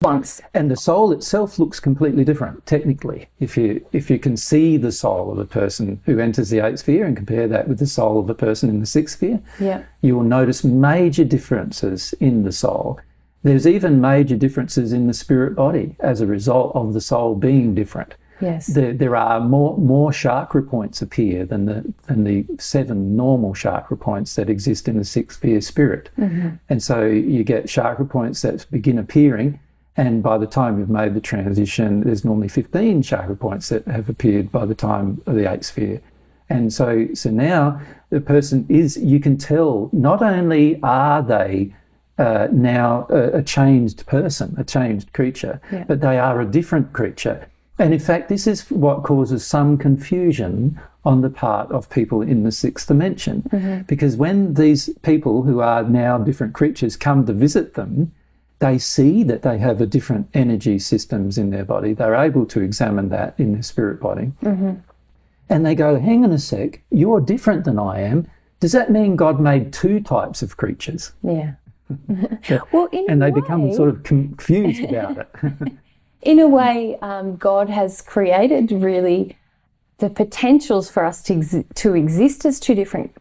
once. And the soul itself looks completely different, technically. If you can see the soul of a person who enters the 8th sphere and compare that with the soul of a person in the 6th sphere, you will notice major differences in the soul. There's even major differences in the spirit body as a result of the soul being different. Yes. There are more chakra points appear than the 7 normal chakra points that exist in the 6th sphere spirit. And so you get chakra points that begin appearing, and by the time you've made the transition, there's normally 15 chakra points that have appeared by the time of the 8th sphere. And so now the person is, you can tell, not only are they now a changed person, a changed creature, but they are a different creature. And in fact, this is what causes some confusion on the part of people in the 6th dimension. Because when these people who are now different creatures come to visit them, they see that they have a different energy systems in their body. They're able to examine that in their spirit body. And they go, hang on a sec, you're different than I am. Does that mean God made 2 types of creatures? Yeah. Well, and they become sort of confused about it. In a way, God has created really the potentials for us to exist as 2 different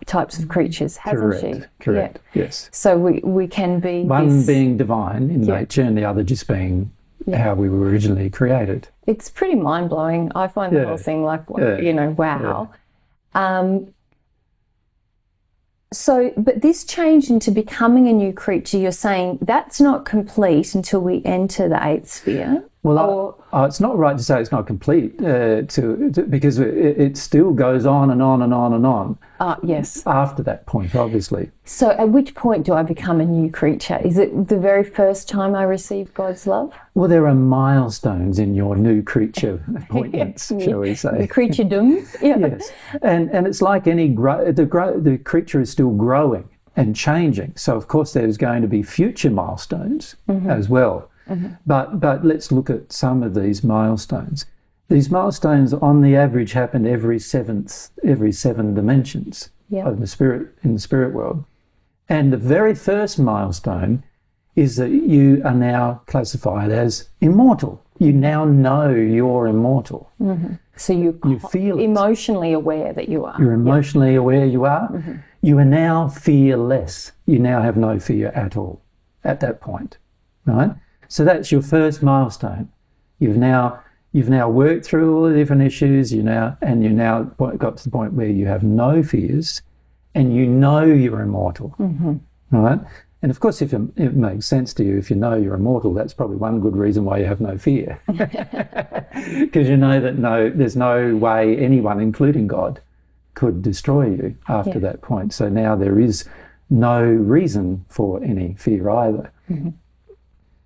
types of creatures, hasn't she? Correct, yes. So we can be... One being divine in nature and the other just being how we were originally created. It's pretty mind-blowing. I find the whole thing like, you know, wow. But this change into becoming a new creature, you're saying that's not complete until we enter the 8th sphere? Well, it's not right to say it's not complete because it still goes on and on and on and on. Yes. After that point, obviously. So at which point do I become a new creature? Is it the very first time I receive God's love? Well, there are milestones in your new creature appointments, shall we say. The creaturedom. Yes. And it's like any the creature is still growing and changing. So, of course, there's going to be future milestones as well. But let's look at some of these milestones. These milestones, on the average, happen every 7 dimensions of the spirit in the spirit world. And the very first milestone is that you are now classified as immortal. You now know you're immortal. So you feel emotionally aware that you are. You're emotionally aware you are. You are now fearless. You now have no fear at all at that point, right? So that's your first milestone. You've now worked through all the different issues. You now got to the point where you have no fears, and you know you're immortal, right? And of course, if it makes sense to you, if you know you're immortal, that's probably one good reason why you have no fear, because you know that there's no way anyone, including God, could destroy you after that point. So now there is no reason for any fear either.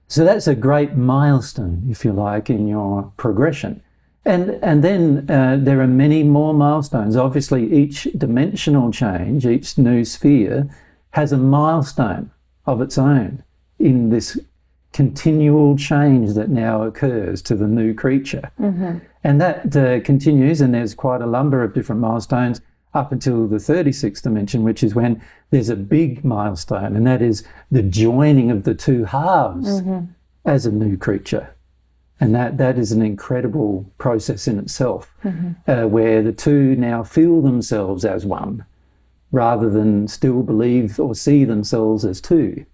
So that's a great milestone, if you like, in your progression. And then there are many more milestones. Obviously, each dimensional change, each new sphere, has a milestone of its own in this continual change that now occurs to the new creature. And that continues, and there's quite a number of different milestones up until the 36th dimension, which is when there's a big milestone, and that is the joining of the 2 halves as a new creature. And that is an incredible process in itself, where the 2 now feel themselves as one, rather than still believe or see themselves as 2.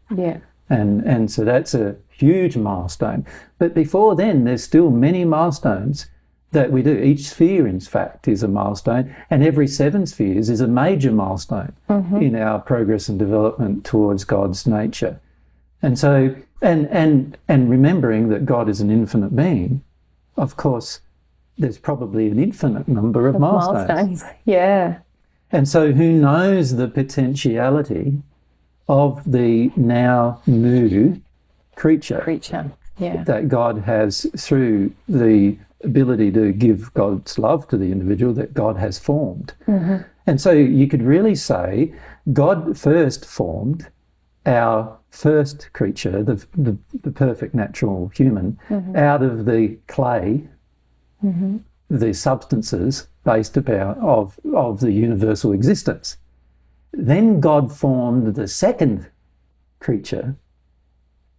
And so that's a huge milestone. But before then, there's still many milestones that we do. Each sphere, in fact, is a milestone, and every 7 spheres is a major milestone in our progress and development towards God's nature. And so, and remembering that God is an infinite being, of course, there's probably an infinite number of milestones. And so who knows the potentiality of the now new creature that God has, through the ability to give God's love to the individual, that God has formed. And so you could really say God first formed our first creature, the perfect natural human, out of the clay, the substances based about of the universal existence. Then God formed the second creature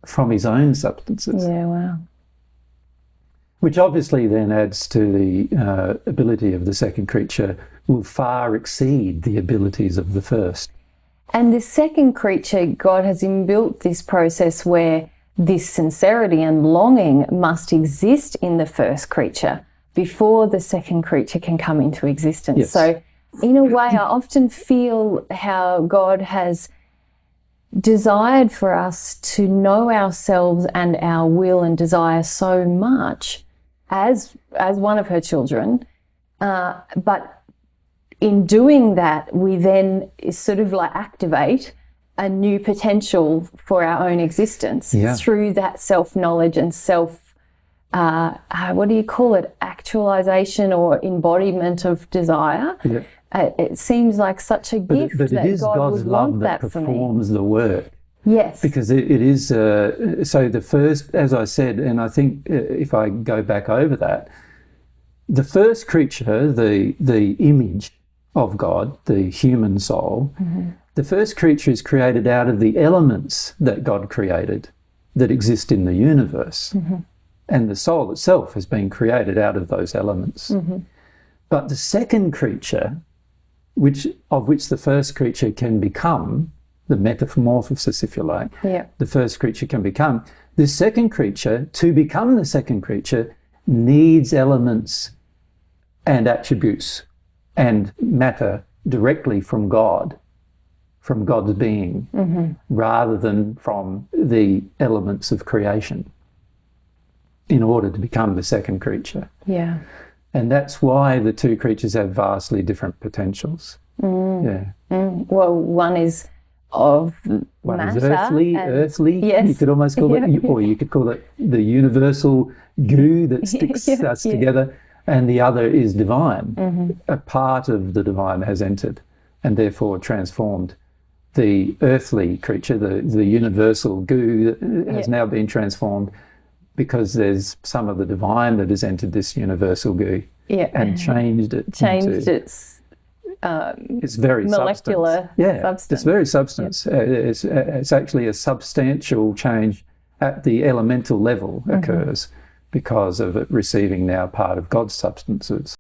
from his own substances. Yeah, wow. Which obviously then adds to the ability of the second creature will far exceed the abilities of the first. And the second creature, God has inbuilt this process where this sincerity and longing must exist in the first creature before the second creature can come into existence. Yes. So in a way, I often feel how God has desired for us to know ourselves and our will and desire so much as one of her children, but in doing that, we then sort of like activate a new potential for our own existence through that self-knowledge and what do you call it? Actualization or embodiment of desire. Yeah. It seems like such a gift but that it is God God's would love want that that for me. performs the work. Yes. Because it is, so the first, as I said, and I think if I go back over that, the first creature, the image of God, the human soul, the first creature is created out of the elements that God created that exist in the universe. And the soul itself has been created out of those elements. But the second creature, of which the first creature can become, the metamorphosis, if you like, the first creature can become, the second creature, to become the second creature, needs elements and attributes and matter directly from God, from God's being, rather than from the elements of creation, in order to become the second creature. Yeah. And that's why the two creatures have vastly different potentials. Well, one is of One matter. is earthly. Yes. You could almost call it, or you could call it the universal goo that sticks us together. And the other is divine. A part of the divine has entered and therefore transformed the earthly creature, the universal goo has now been transformed because there's some of the divine that has entered this universal goo and changed it. It's very molecular substance. It's very substance. It's actually a substantial change at the elemental level occurs because of it receiving now part of God's substances.